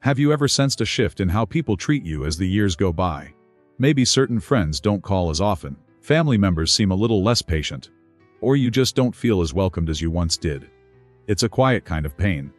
Have you ever sensed a shift in how people treat you as the years go by? Maybe certain friends don't call as often, family members seem a little less patient, or you just don't feel as welcomed as you once did. It's a quiet kind of pain.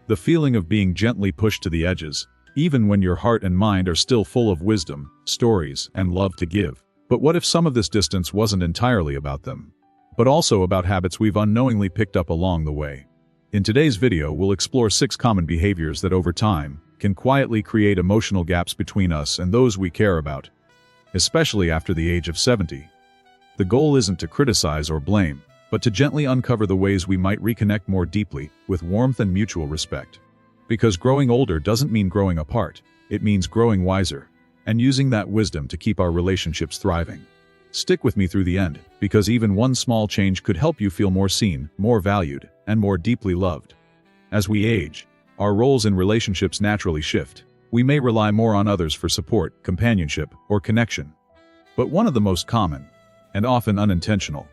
The feeling of being gently pushed to the edges, even when your heart and mind are still full of wisdom, stories, and love to give. But what if some of this distance wasn't entirely about them, but also about habits we've unknowingly picked up along the way? In today's video, we'll explore 6 common behaviors that over time can quietly create emotional gaps between us and those we care about, especially after the age of 70. The goal isn't to criticize or blame, but to gently uncover the ways we might reconnect more deeply, with warmth and mutual respect. Because growing older doesn't mean growing apart, it means growing wiser, and using that wisdom to keep our relationships thriving. Stick with me through the end, because even one small change could help you feel more seen, more valued, and more deeply loved. As we age, our roles in relationships naturally shift. We may rely more on others for support, companionship, or connection. But one of the most common, and often unintentional,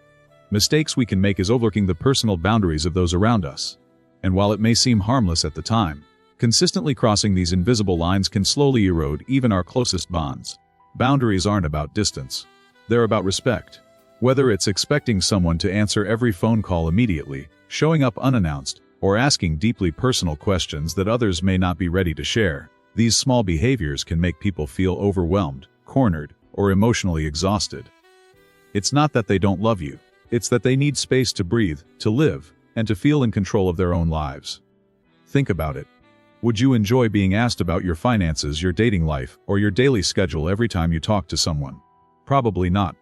mistakes we can make is overlooking the personal boundaries of those around us. And while it may seem harmless at the time, consistently crossing these invisible lines can slowly erode even our closest bonds. Boundaries aren't about distance. They're about respect. Whether it's expecting someone to answer every phone call immediately, showing up unannounced, or asking deeply personal questions that others may not be ready to share, these small behaviors can make people feel overwhelmed, cornered, or emotionally exhausted. It's not that they don't love you. It's that they need space to breathe, to live, and to feel in control of their own lives. Think about it. Would you enjoy being asked about your finances, your dating life, or your daily schedule every time you talk to someone? Probably not.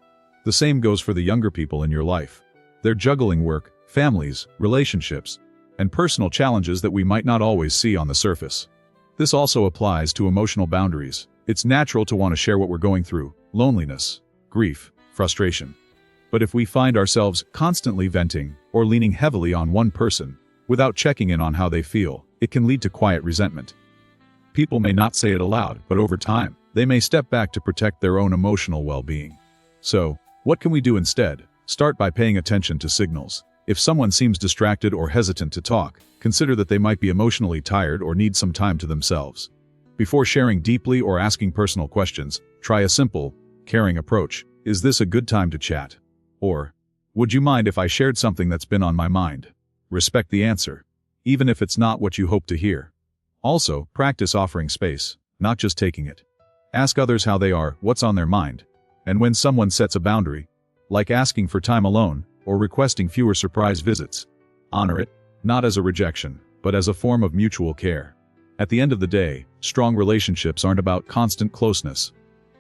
The same goes for the younger people in your life. They're juggling work, families, relationships, and personal challenges that we might not always see on the surface. This also applies to emotional boundaries. It's natural to want to share what we're going through: loneliness, grief, frustration. But if we find ourselves constantly venting or leaning heavily on one person without checking in on how they feel, it can lead to quiet resentment. People may not say it aloud, but over time, they may step back to protect their own emotional well-being. So, what can we do instead? Start by paying attention to signals. If someone seems distracted or hesitant to talk, consider that they might be emotionally tired or need some time to themselves. Before sharing deeply or asking personal questions, try a simple, caring approach. Is this a good time to chat? Or, would you mind if I shared something that's been on my mind? Respect the answer, even if it's not what you hope to hear. Also, practice offering space, not just taking it. Ask others how they are, what's on their mind. And when someone sets a boundary, like asking for time alone, or requesting fewer surprise visits, honor it, not as a rejection, but as a form of mutual care. At the end of the day, strong relationships aren't about constant closeness.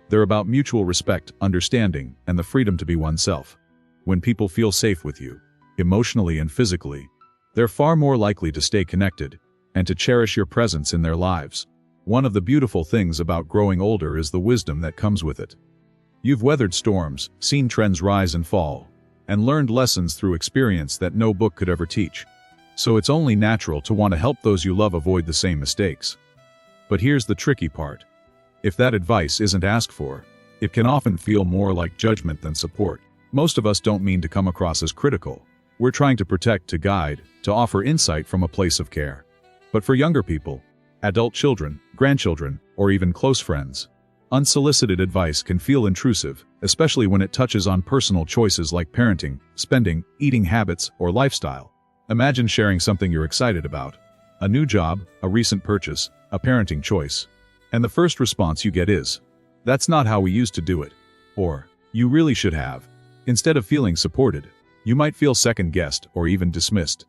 They're about mutual respect, understanding, and the freedom to be oneself. When people feel safe with you, emotionally and physically, they're far more likely to stay connected and to cherish your presence in their lives. One of the beautiful things about growing older is the wisdom that comes with it. You've weathered storms, seen trends rise and fall, and learned lessons through experience that no book could ever teach. So it's only natural to want to help those you love avoid the same mistakes. But here's the tricky part. If that advice isn't asked for, it can often feel more like judgment than support. Most of us don't mean to come across as critical. We're trying to protect, to guide, to offer insight from a place of care. But for younger people, adult children, grandchildren, or even close friends, unsolicited advice can feel intrusive, especially when it touches on personal choices like parenting, spending, eating habits, or lifestyle. Imagine sharing something you're excited about: a new job, a recent purchase, a parenting choice. And the first response you get is, "That's not how we used to do it." Or, "You really should have." Instead of feeling supported, you might feel second-guessed or even dismissed.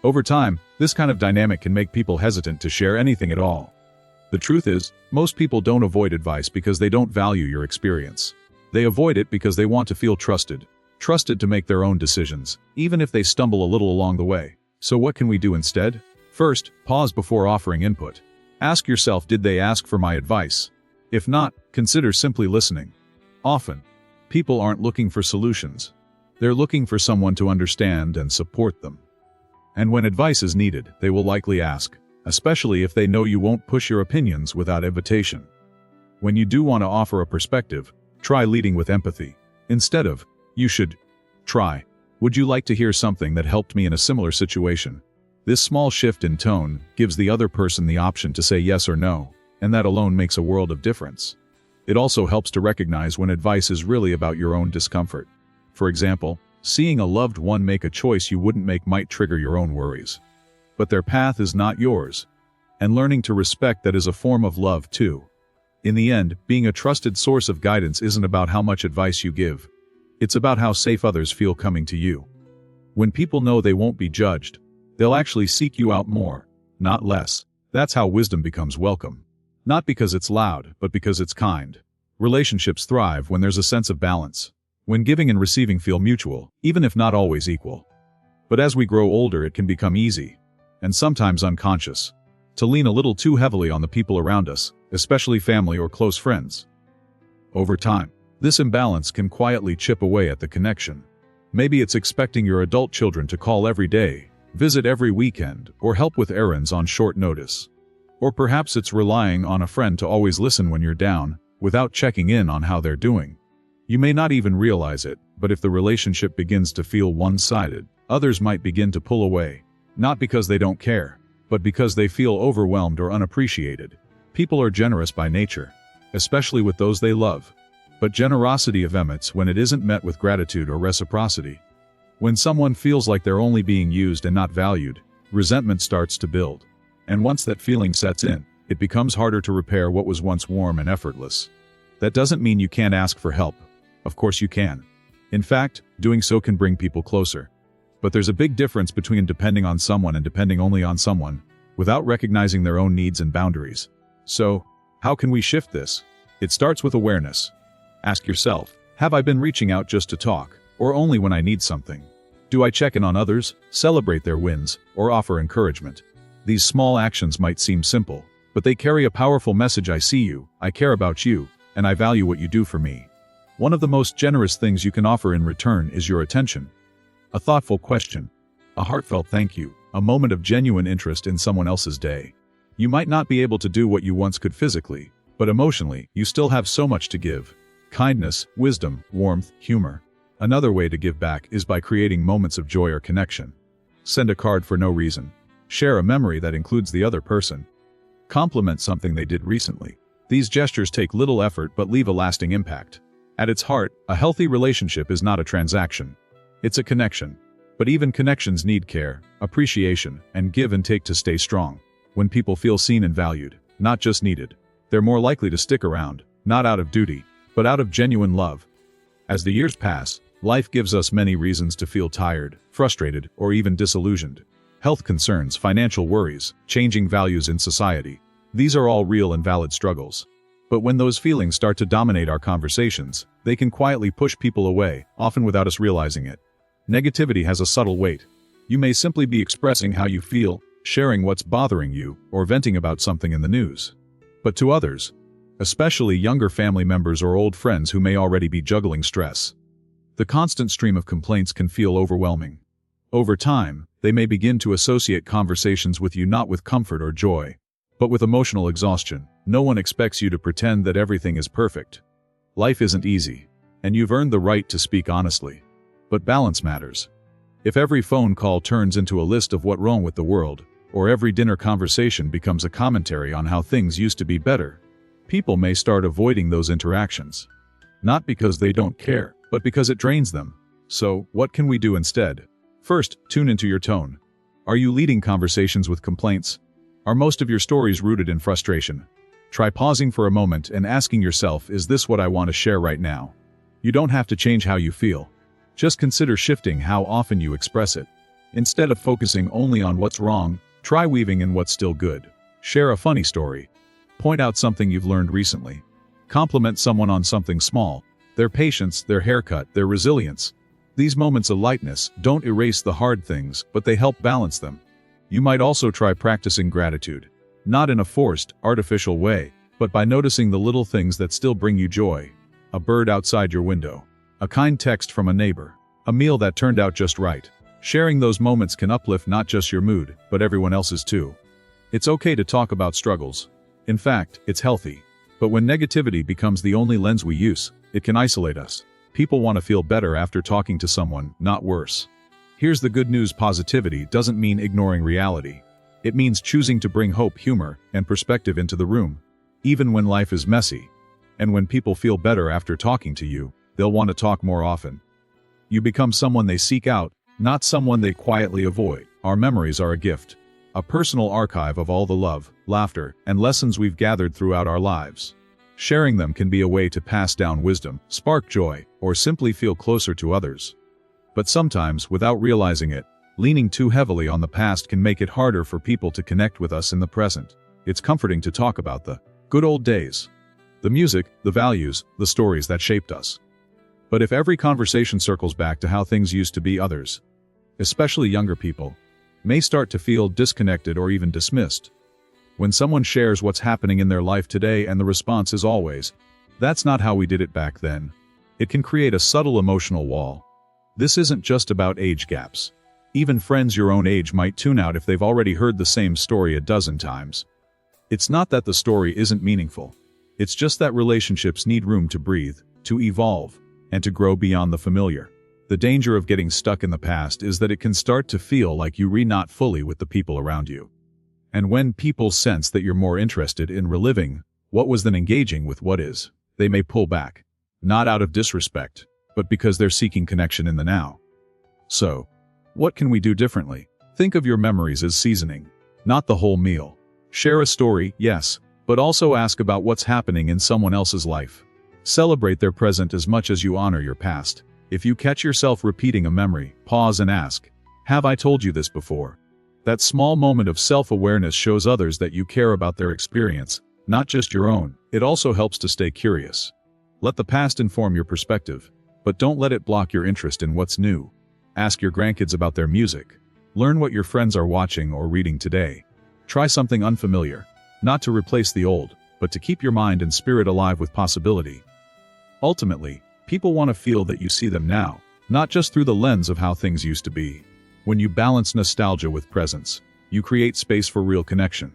Over time, this kind of dynamic can make people hesitant to share anything at all. The truth is, most people don't avoid advice because they don't value your experience. They avoid it because they want to feel trusted to make their own decisions, even if they stumble a little along the way. So what can we do instead? First, pause before offering input. Ask yourself, did they ask for my advice? If not, consider simply listening. Often, people aren't looking for solutions. They're looking for someone to understand and support them. And when advice is needed, they will likely ask, especially if they know you won't push your opinions without invitation. When you do want to offer a perspective, try leading with empathy. Instead of, "You should," try, "Would you like to hear something that helped me in a similar situation?" This small shift in tone gives the other person the option to say yes or no, and that alone makes a world of difference. It also helps to recognize when advice is really about your own discomfort. For example, seeing a loved one make a choice you wouldn't make might trigger your own worries. But their path is not yours. And learning to respect that is a form of love too. In the end, being a trusted source of guidance isn't about how much advice you give. It's about how safe others feel coming to you. When people know they won't be judged, they'll actually seek you out more, not less. That's how wisdom becomes welcome. Not because it's loud, but because it's kind. Relationships thrive when there's a sense of balance. When giving and receiving feel mutual, even if not always equal. But as we grow older, it can become easy, and sometimes unconscious, to lean a little too heavily on the people around us, especially family or close friends. Over time, this imbalance can quietly chip away at the connection. Maybe it's expecting your adult children to call every day, visit every weekend, or help with errands on short notice. Or perhaps it's relying on a friend to always listen when you're down, without checking in on how they're doing. You may not even realize it, but if the relationship begins to feel one-sided, others might begin to pull away. Not because they don't care, but because they feel overwhelmed or unappreciated. People are generous by nature, especially with those they love. But generosity emits when it isn't met with gratitude or reciprocity. When someone feels like they're only being used and not valued, resentment starts to build. And once that feeling sets in, it becomes harder to repair what was once warm and effortless. That doesn't mean you can't ask for help. Of course you can. In fact, doing so can bring people closer. But there's a big difference between depending on someone and depending only on someone, without recognizing their own needs and boundaries. So, how can we shift this? It starts with awareness. Ask yourself, have I been reaching out just to talk, or only when I need something? Do I check in on others, celebrate their wins, or offer encouragement? These small actions might seem simple, but they carry a powerful message. I see you, I care about you, and I value what you do for me. One of the most generous things you can offer in return is your attention. A thoughtful question, a heartfelt thank you, a moment of genuine interest in someone else's day. You might not be able to do what you once could physically, but emotionally, you still have so much to give. Kindness, wisdom, warmth, humor. Another way to give back is by creating moments of joy or connection. Send a card for no reason. Share a memory that includes the other person. Compliment something they did recently. These gestures take little effort but leave a lasting impact. At its heart, a healthy relationship is not a transaction. It's a connection. But even connections need care, appreciation, and give and take to stay strong. When people feel seen and valued, not just needed, they're more likely to stick around, not out of duty, but out of genuine love. As the years pass, life gives us many reasons to feel tired, frustrated, or even disillusioned. Health concerns, financial worries, changing values in society. These are all real and valid struggles. But when those feelings start to dominate our conversations, they can quietly push people away, often without us realizing it. Negativity has a subtle weight. You may simply be expressing how you feel, sharing what's bothering you, or venting about something in the news. But to others, especially younger family members or old friends who may already be juggling stress, the constant stream of complaints can feel overwhelming. Over time, they may begin to associate conversations with you not with comfort or joy, but with emotional exhaustion. No one expects you to pretend that everything is perfect. Life isn't easy, and you've earned the right to speak honestly. But balance matters. If every phone call turns into a list of what's wrong with the world, or every dinner conversation becomes a commentary on how things used to be better, people may start avoiding those interactions. Not because they don't care, but because it drains them. So, what can we do instead? First, tune into your tone. Are you leading conversations with complaints? Are most of your stories rooted in frustration? Try pausing for a moment and asking yourself, is this what I want to share right now? You don't have to change how you feel. Just consider shifting how often you express it. Instead of focusing only on what's wrong, try weaving in what's still good. Share a funny story. Point out something you've learned recently. Compliment someone on something small. Their patience, their haircut, their resilience. These moments of lightness don't erase the hard things, but they help balance them. You might also try practicing gratitude. Not in a forced, artificial way, but by noticing the little things that still bring you joy. A bird outside your window. A kind text from a neighbor. A meal that turned out just right. Sharing those moments can uplift not just your mood, but everyone else's too. It's okay to talk about struggles. In fact, it's healthy. But when negativity becomes the only lens we use, it can isolate us. People want to feel better after talking to someone, not worse. Here's the good news: positivity doesn't mean ignoring reality. It means choosing to bring hope, humor, and perspective into the room, even when life is messy. And when people feel better after talking to you, they'll want to talk more often. You become someone they seek out, not someone they quietly avoid. Our memories are a gift, a personal archive of all the love, laughter, and lessons we've gathered throughout our lives. Sharing them can be a way to pass down wisdom, spark joy, or simply feel closer to others. But sometimes, without realizing it, leaning too heavily on the past can make it harder for people to connect with us in the present. It's comforting to talk about the good old days, the music, the values, the stories that shaped us. But if every conversation circles back to how things used to be, others, especially younger people, may start to feel disconnected or even dismissed. When someone shares what's happening in their life today and the response is always, "That's not how we did it back then," it can create a subtle emotional wall. This isn't just about age gaps. Even friends your own age might tune out if they've already heard the same story a dozen times. It's not that the story isn't meaningful. It's just that relationships need room to breathe, to evolve, and to grow beyond the familiar. The danger of getting stuck in the past is that it can start to feel like you not fully with the people around you. And when people sense that you're more interested in reliving what was than engaging with what is, they may pull back. Not out of disrespect, but because they're seeking connection in the now. So, what can we do differently? Think of your memories as seasoning, not the whole meal. Share a story, yes, but also ask about what's happening in someone else's life. Celebrate their present as much as you honor your past. If you catch yourself repeating a memory, pause and ask, "Have I told you this before?" That small moment of self-awareness shows others that you care about their experience, not just your own. It also helps to stay curious. Let the past inform your perspective, but don't let it block your interest in what's new. Ask your grandkids about their music. Learn what your friends are watching or reading today. Try something unfamiliar, not to replace the old, but to keep your mind and spirit alive with possibility. Ultimately, people want to feel that you see them now, not just through the lens of how things used to be. When you balance nostalgia with presence, you create space for real connection.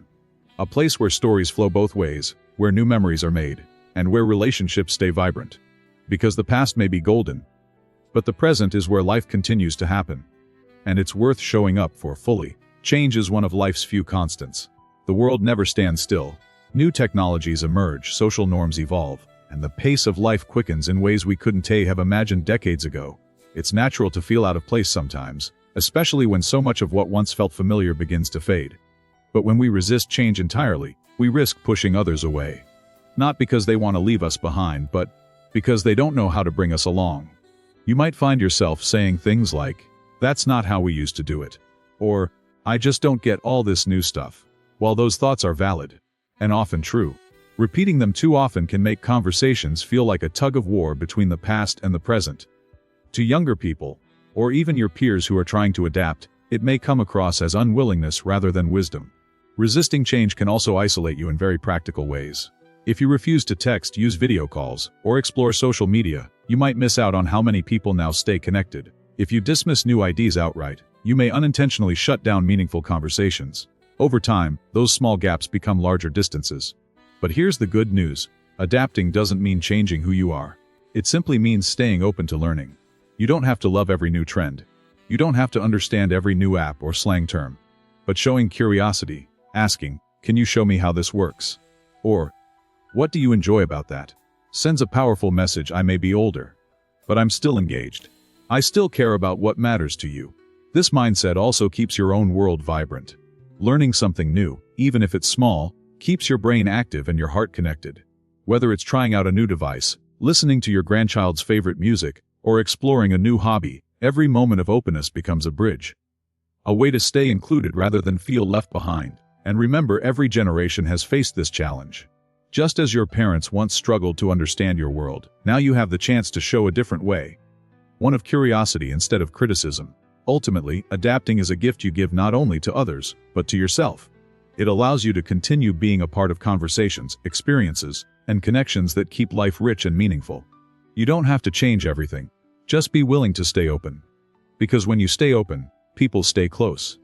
A place where stories flow both ways, where new memories are made, and where relationships stay vibrant. Because the past may be golden, but the present is where life continues to happen. And it's worth showing up for fully. Change is one of life's few constants. The world never stands still. New technologies emerge, social norms evolve, and the pace of life quickens in ways we couldn't have imagined decades ago. It's natural to feel out of place sometimes, especially when so much of what once felt familiar begins to fade. But when we resist change entirely, we risk pushing others away. Not because they want to leave us behind, but because they don't know how to bring us along. You might find yourself saying things like, "That's not how we used to do it," or "I just don't get all this new stuff." While those thoughts are valid, and often true, repeating them too often can make conversations feel like a tug-of-war between the past and the present. To younger people, or even your peers who are trying to adapt, it may come across as unwillingness rather than wisdom. Resisting change can also isolate you in very practical ways. If you refuse to text, use video calls, or explore social media, you might miss out on how many people now stay connected. If you dismiss new ideas outright, you may unintentionally shut down meaningful conversations. Over time, those small gaps become larger distances. But here's the good news: adapting doesn't mean changing who you are. It simply means staying open to learning. You don't have to love every new trend. You don't have to understand every new app or slang term. But showing curiosity, asking, "Can you show me how this works?" Or, "What do you enjoy about that?" sends a powerful message. I may be older, but I'm still engaged. I still care about what matters to you. This mindset also keeps your own world vibrant. Learning something new, even if it's small, keeps your brain active and your heart connected. Whether it's trying out a new device, listening to your grandchild's favorite music, or exploring a new hobby, every moment of openness becomes a bridge. A way to stay included rather than feel left behind. And remember, every generation has faced this challenge. Just as your parents once struggled to understand your world, now you have the chance to show a different way. One of curiosity instead of criticism. Ultimately, adapting is a gift you give not only to others, but to yourself. It allows you to continue being a part of conversations, experiences, and connections that keep life rich and meaningful. You don't have to change everything. Just be willing to stay open. Because when you stay open, people stay close.